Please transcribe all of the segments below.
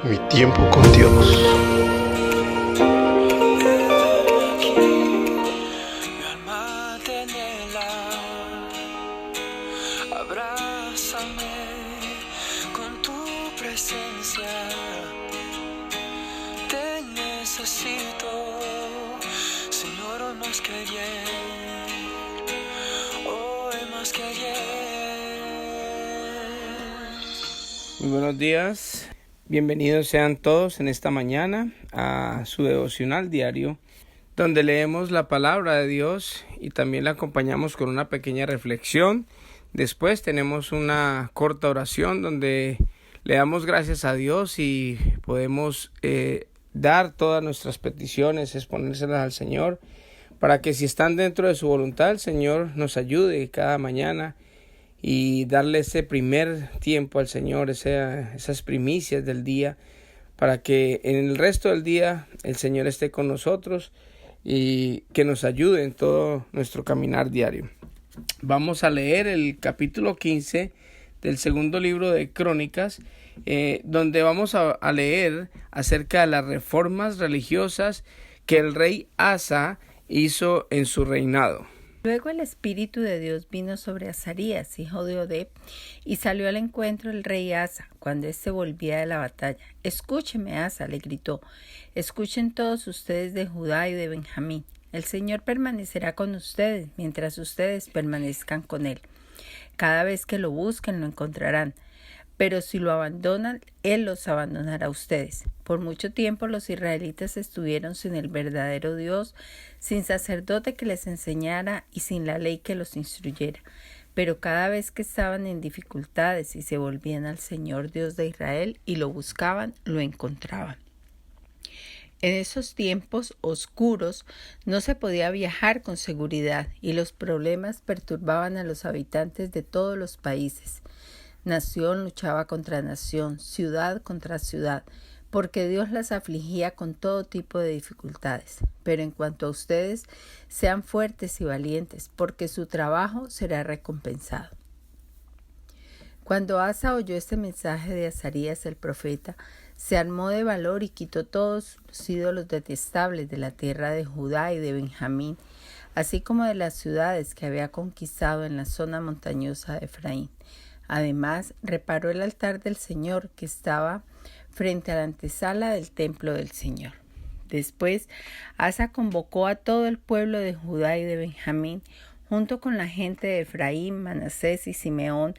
Mi tiempo con Dios. Mi alma te anhela, abrázame con tu presencia. Te necesito, Señor, hoy más que ayer, hoy más que ayer. Muy buenos días, bienvenidos sean todos en esta mañana a su devocional diario, donde leemos la palabra de Dios y también la acompañamos con una pequeña reflexión. Después tenemos una corta oración donde le damos gracias a Dios y podemos dar todas nuestras peticiones, exponérselas al Señor, para que si están dentro de su voluntad, el Señor nos ayude cada mañana y darle ese primer tiempo al Señor, esas primicias del día, para que en el resto del día el Señor esté con nosotros y que nos ayude en todo nuestro caminar diario. Vamos a leer el capítulo 15 del segundo libro de Crónicas, donde vamos a leer acerca de las reformas religiosas que el rey Asa hizo en su reinado. Luego el Espíritu de Dios vino sobre Azarías, hijo de Oded, y salió al encuentro el rey Asa, cuando éste volvía de la batalla. «Escúcheme, Asa», le gritó, «escuchen todos ustedes de Judá y de Benjamín. El Señor permanecerá con ustedes, mientras ustedes permanezcan con Él. Cada vez que lo busquen, lo encontrarán. Pero si lo abandonan, Él los abandonará a ustedes». Por mucho tiempo los israelitas estuvieron sin el verdadero Dios, sin sacerdote que les enseñara y sin la ley que los instruyera. Pero cada vez que estaban en dificultades y se volvían al Señor Dios de Israel y lo buscaban, lo encontraban. En esos tiempos oscuros no se podía viajar con seguridad y los problemas perturbaban a los habitantes de todos los países. Nación luchaba contra nación, ciudad contra ciudad, porque Dios las afligía con todo tipo de dificultades. Pero en cuanto a ustedes, sean fuertes y valientes, porque su trabajo será recompensado. Cuando Asa oyó este mensaje de Azarías el profeta, se armó de valor y quitó todos los ídolos detestables de la tierra de Judá y de Benjamín, así como de las ciudades que había conquistado en la zona montañosa de Efraín. Además, reparó el altar del Señor que estaba frente a la antesala del templo del Señor. Después, Asa convocó a todo el pueblo de Judá y de Benjamín, junto con la gente de Efraín, Manasés y Simeón,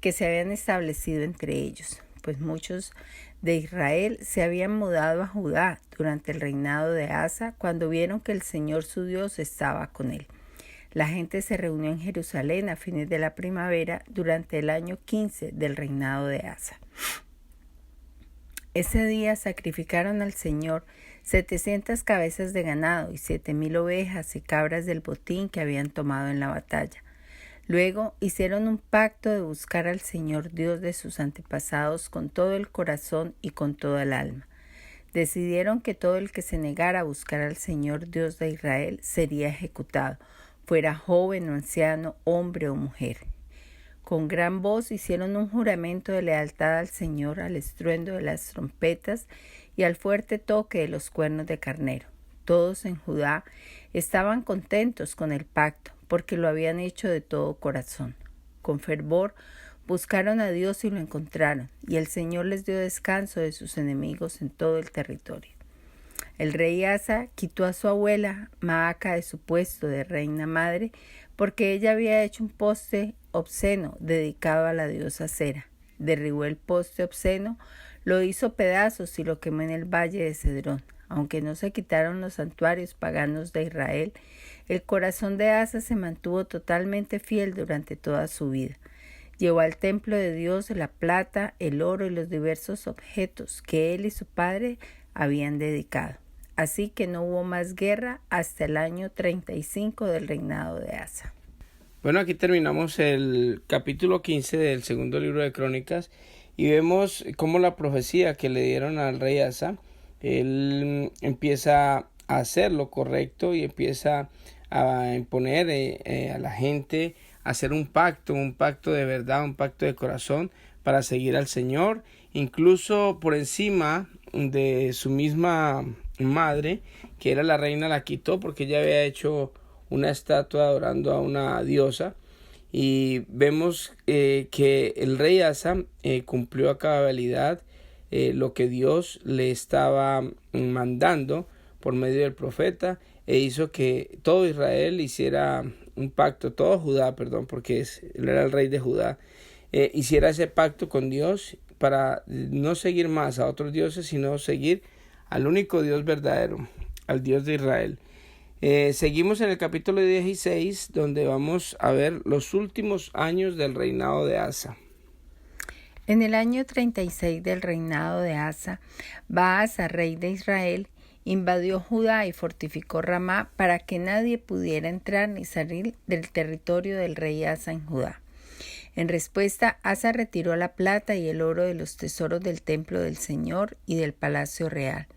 que se habían establecido entre ellos, pues muchos de Israel se habían mudado a Judá durante el reinado de Asa, cuando vieron que el Señor su Dios estaba con él. La gente se reunió en Jerusalén a fines de la primavera durante el año 15 del reinado de Asa. Ese día sacrificaron al Señor 700 cabezas de ganado y 7,000 ovejas y cabras del botín que habían tomado en la batalla. Luego hicieron un pacto de buscar al Señor Dios de sus antepasados con todo el corazón y con toda el alma. Decidieron que todo el que se negara a buscar al Señor Dios de Israel sería ejecutado, fuera joven o anciano, hombre o mujer. Con gran voz hicieron un juramento de lealtad al Señor al estruendo de las trompetas y al fuerte toque de los cuernos de carnero. Todos en Judá estaban contentos con el pacto, porque lo habían hecho de todo corazón. Con fervor buscaron a Dios y lo encontraron, y el Señor les dio descanso de sus enemigos en todo el territorio. El rey Asa quitó a su abuela Maaca de su puesto de reina madre, porque ella había hecho un poste obsceno dedicado a la diosa Sera. Derribó el poste obsceno, lo hizo pedazos y lo quemó en el valle de Cedrón. Aunque no se quitaron los santuarios paganos de Israel, el corazón de Asa se mantuvo totalmente fiel durante toda su vida. Llevó al templo de Dios la plata, el oro y los diversos objetos que él y su padre habían dedicado. Así que no hubo más guerra hasta el año 35 del reinado de Asa. Bueno, aquí terminamos el capítulo 15 del segundo libro de Crónicas y vemos cómo la profecía que le dieron al rey Asa, él empieza a hacer lo correcto y empieza a imponer a la gente a hacer un pacto de verdad, un pacto de corazón para seguir al Señor incluso por encima de su misma madre, que era la reina, la quitó porque ella había hecho una estatua adorando a una diosa. Y vemos que el rey Asa cumplió a cabalidad lo que Dios le estaba mandando por medio del profeta, e hizo que todo Israel hiciera un pacto, todo Judá, porque él era el rey de Judá, hiciera ese pacto con Dios para no seguir más a otros dioses, sino seguir al único Dios verdadero, al Dios de Israel. Seguimos en el capítulo 16, donde vamos a ver los últimos años del reinado de Asa. En el año 36 del reinado de Asa, Baasa, rey de Israel, invadió Judá y fortificó Ramá para que nadie pudiera entrar ni salir del territorio del rey Asa en Judá. En respuesta, Asa retiró la plata y el oro de los tesoros del templo del Señor y del palacio real.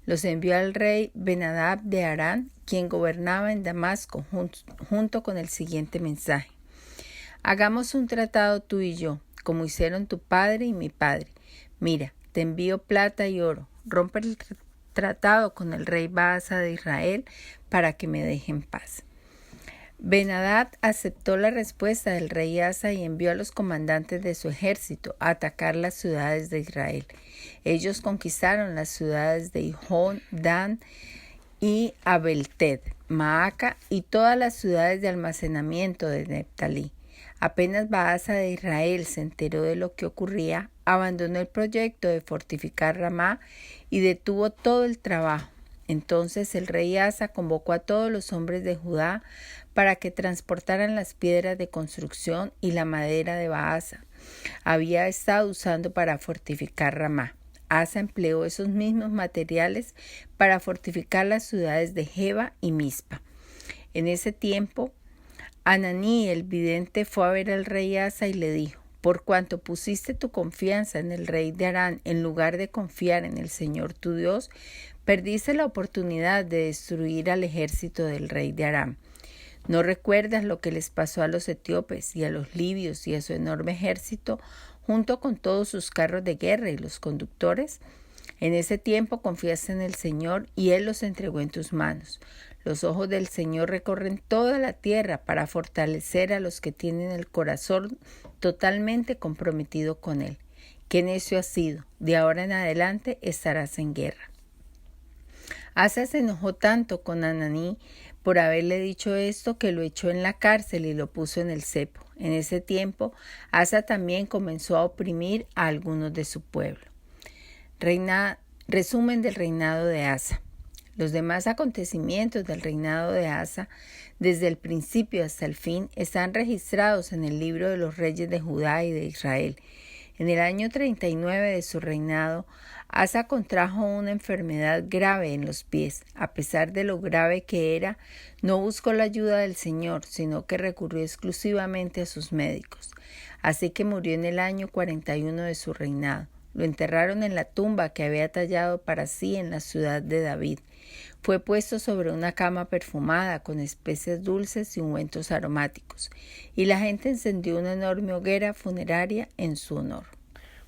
Los envió al rey Ben-Hadad de Aram, quien gobernaba en Damasco, junto con el siguiente mensaje: hagamos un tratado tú y yo, como hicieron tu padre y mi padre. Mira, te envío plata y oro. Rompe el tratado con el rey Baasa de Israel para que me deje en paz. Ben-Hadad aceptó la respuesta del rey Asa y envió a los comandantes de su ejército a atacar las ciudades de Israel. Ellos conquistaron las ciudades de Ijón, Dan y Abel-Ted, Maaca y todas las ciudades de almacenamiento de Neftalí. Apenas Baasa de Israel se enteró de lo que ocurría, abandonó el proyecto de fortificar Ramá y detuvo todo el trabajo. Entonces el rey Asa convocó a todos los hombres de Judá para que transportaran las piedras de construcción y la madera de Baasa había estado usando para fortificar Ramá. Asa empleó esos mismos materiales para fortificar las ciudades de Geba y Mizpa. En ese tiempo, Ananí el vidente fue a ver al rey Asa y le dijo: por cuanto pusiste tu confianza en el rey de Aram en lugar de confiar en el Señor tu Dios, perdiste la oportunidad de destruir al ejército del rey de Aram. ¿No recuerdas lo que les pasó a los etíopes y a los libios y a su enorme ejército, junto con todos sus carros de guerra y los conductores? En ese tiempo confiaste en el Señor y Él los entregó en tus manos. Los ojos del Señor recorren toda la tierra para fortalecer a los que tienen el corazón totalmente comprometido con Él. ¡Qué necio has sido! De ahora en adelante estarás en guerra. Asa se enojó tanto con Ananí por haberle dicho esto que lo echó en la cárcel y lo puso en el cepo. En ese tiempo, Asa también comenzó a oprimir a algunos de su pueblo. Resumen del reinado de Asa. Los demás acontecimientos del reinado de Asa, desde el principio hasta el fin, están registrados en el libro de los reyes de Judá y de Israel. En el año 39 de su reinado, Asa contrajo una enfermedad grave en los pies. A pesar de lo grave que era, no buscó la ayuda del Señor, sino que recurrió exclusivamente a sus médicos. Así que murió en el año 41 de su reinado. Lo enterraron en la tumba que había tallado para sí en la ciudad de David. Fue puesto sobre una cama perfumada con especias dulces y ungüentos aromáticos, y la gente encendió una enorme hoguera funeraria en su honor.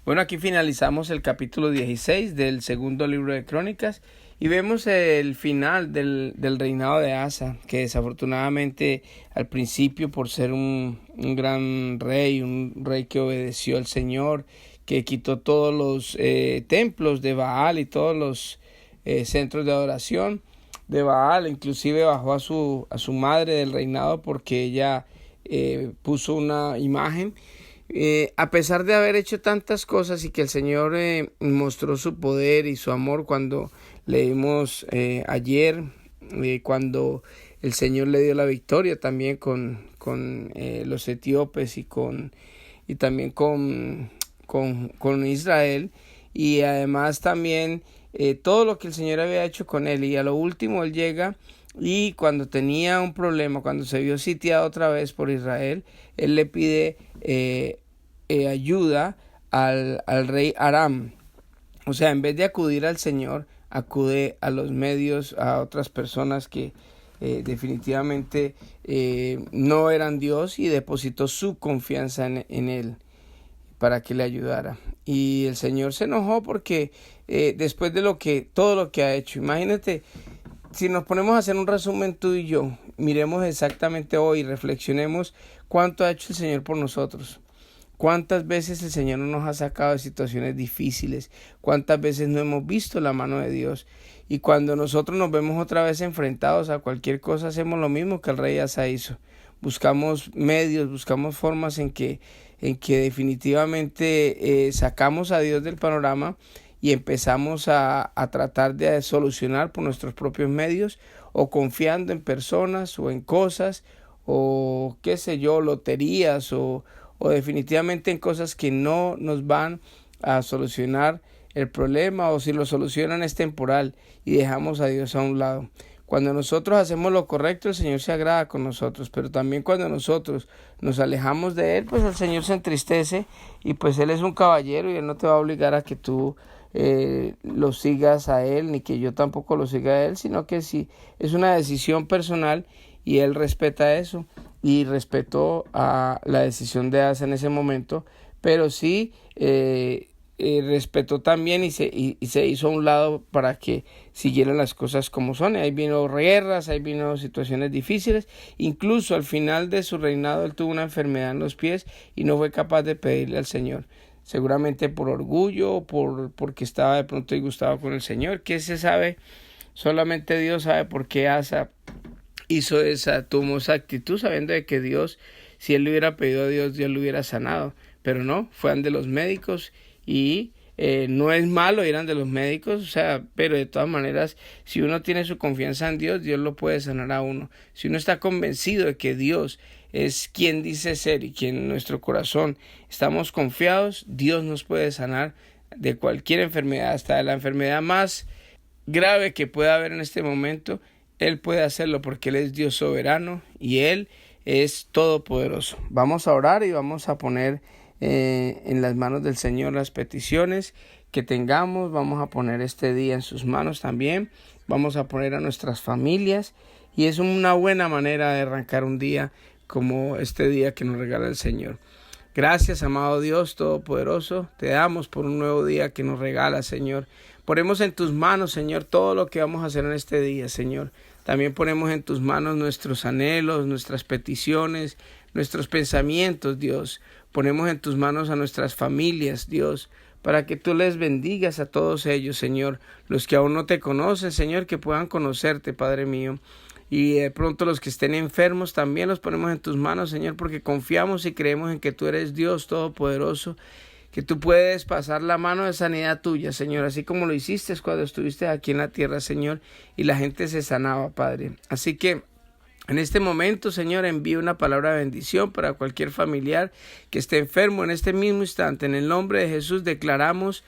Bueno, aquí finalizamos el capítulo 16 del segundo libro de Crónicas y vemos el final del reinado de Asa, que desafortunadamente al principio, por ser un gran rey, un rey que obedeció al Señor, que quitó todos los templos de Baal y todos los centros de adoración de Baal, inclusive bajó a su madre del reinado porque ella puso una imagen. A pesar de haber hecho tantas cosas y que el Señor mostró su poder y su amor cuando leímos ayer, cuando el Señor le dio la victoria también con los etíopes y también con Israel, y además también todo lo que el Señor había hecho con él, y a lo último él llega y cuando tenía un problema, cuando se vio sitiado otra vez por Israel, él le pide ayuda al rey Aram. O sea, en vez de acudir al Señor, acude a los medios, a otras personas que definitivamente no eran Dios, y depositó su confianza en él. para que le ayudara. Y el Señor se enojó porque después de todo lo que ha hecho, imagínate, si nos ponemos a hacer un resumen tú y yo, miremos exactamente hoy, reflexionemos cuánto ha hecho el Señor por nosotros. ¿Cuántas veces el Señor no nos ha sacado de situaciones difíciles? ¿Cuántas veces no hemos visto la mano de Dios? Y cuando nosotros nos vemos otra vez enfrentados a cualquier cosa, hacemos lo mismo que el rey Asa hizo. Buscamos medios, buscamos formas en que definitivamente sacamos a Dios del panorama y empezamos a tratar de solucionar por nuestros propios medios, o confiando en personas o en cosas, o qué sé yo, loterías, o definitivamente en cosas que no nos van a solucionar el problema, o si lo solucionan es temporal y dejamos a Dios a un lado. Cuando nosotros hacemos lo correcto, el Señor se agrada con nosotros, pero también cuando nosotros nos alejamos de Él, pues el Señor se entristece, y pues Él es un caballero y Él no te va a obligar a que tú lo sigas a Él, ni que yo tampoco lo siga a Él, sino que sí, es una decisión personal y Él respeta eso, y respetó a la decisión de Asa en ese momento, pero sí respetó también y se hizo a un lado para que siguieran las cosas como son. Ahí vino guerras, ahí vino situaciones difíciles, incluso al final de su reinado él tuvo una enfermedad en los pies y no fue capaz de pedirle al Señor, seguramente por orgullo, porque estaba de pronto disgustado con el Señor. ¿Qué se sabe? Solamente Dios sabe por qué Asa tomó esa actitud, sabiendo de que Dios, si él le hubiera pedido a Dios, Dios lo hubiera sanado, pero no, fue ante los médicos, y no es malo ir ante los médicos, pero de todas maneras, si uno tiene su confianza en Dios, Dios lo puede sanar a uno. Si uno está convencido de que Dios es quien dice ser y quien en nuestro corazón estamos confiados, Dios nos puede sanar de cualquier enfermedad, hasta de la enfermedad más grave que pueda haber en este momento. Él puede hacerlo porque Él es Dios soberano y Él es todopoderoso. Vamos a orar y vamos a poner en las manos del Señor las peticiones que tengamos. Vamos a poner este día en sus manos también. Vamos a poner a nuestras familias, y es una buena manera de arrancar un día como este día que nos regala el Señor. Gracias, amado Dios todopoderoso, te damos por un nuevo día que nos regala, Señor. Ponemos en tus manos, Señor, todo lo que vamos a hacer en este día, Señor. También ponemos en tus manos nuestros anhelos, nuestras peticiones, nuestros pensamientos, Dios. Ponemos en tus manos a nuestras familias, Dios, para que tú les bendigas a todos ellos, Señor. Los que aún no te conocen, Señor, que puedan conocerte, Padre mío. Y de pronto los que estén enfermos también los ponemos en tus manos, Señor, porque confiamos y creemos en que tú eres Dios todopoderoso, que tú puedes pasar la mano de sanidad tuya, Señor, así como lo hiciste cuando estuviste aquí en la tierra, Señor, y la gente se sanaba, Padre. Así que en este momento, Señor, envío una palabra de bendición para cualquier familiar que esté enfermo en este mismo instante. En el nombre de Jesús declaramos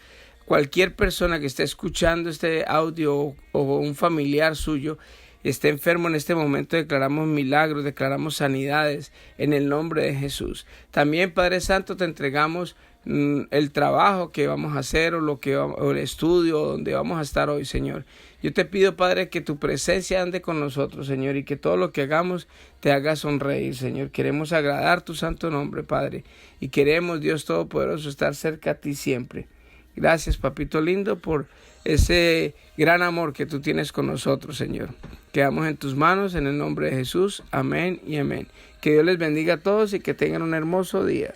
cualquier persona que esté escuchando este audio o un familiar suyo esté enfermo en este momento, declaramos milagros, declaramos sanidades en el nombre de Jesús. También, Padre Santo, te entregamos el trabajo que vamos a hacer, o el estudio donde vamos a estar hoy, Señor. Yo te pido, Padre, que tu presencia ande con nosotros, Señor, y que todo lo que hagamos te haga sonreír, Señor. Queremos agradar tu santo nombre, Padre, y queremos, Dios Todopoderoso, estar cerca a ti siempre. Gracias, papito lindo, por ese gran amor que tú tienes con nosotros, Señor. Quedamos en tus manos en el nombre de Jesús. Amén y amén. Que Dios les bendiga a todos y que tengan un hermoso día.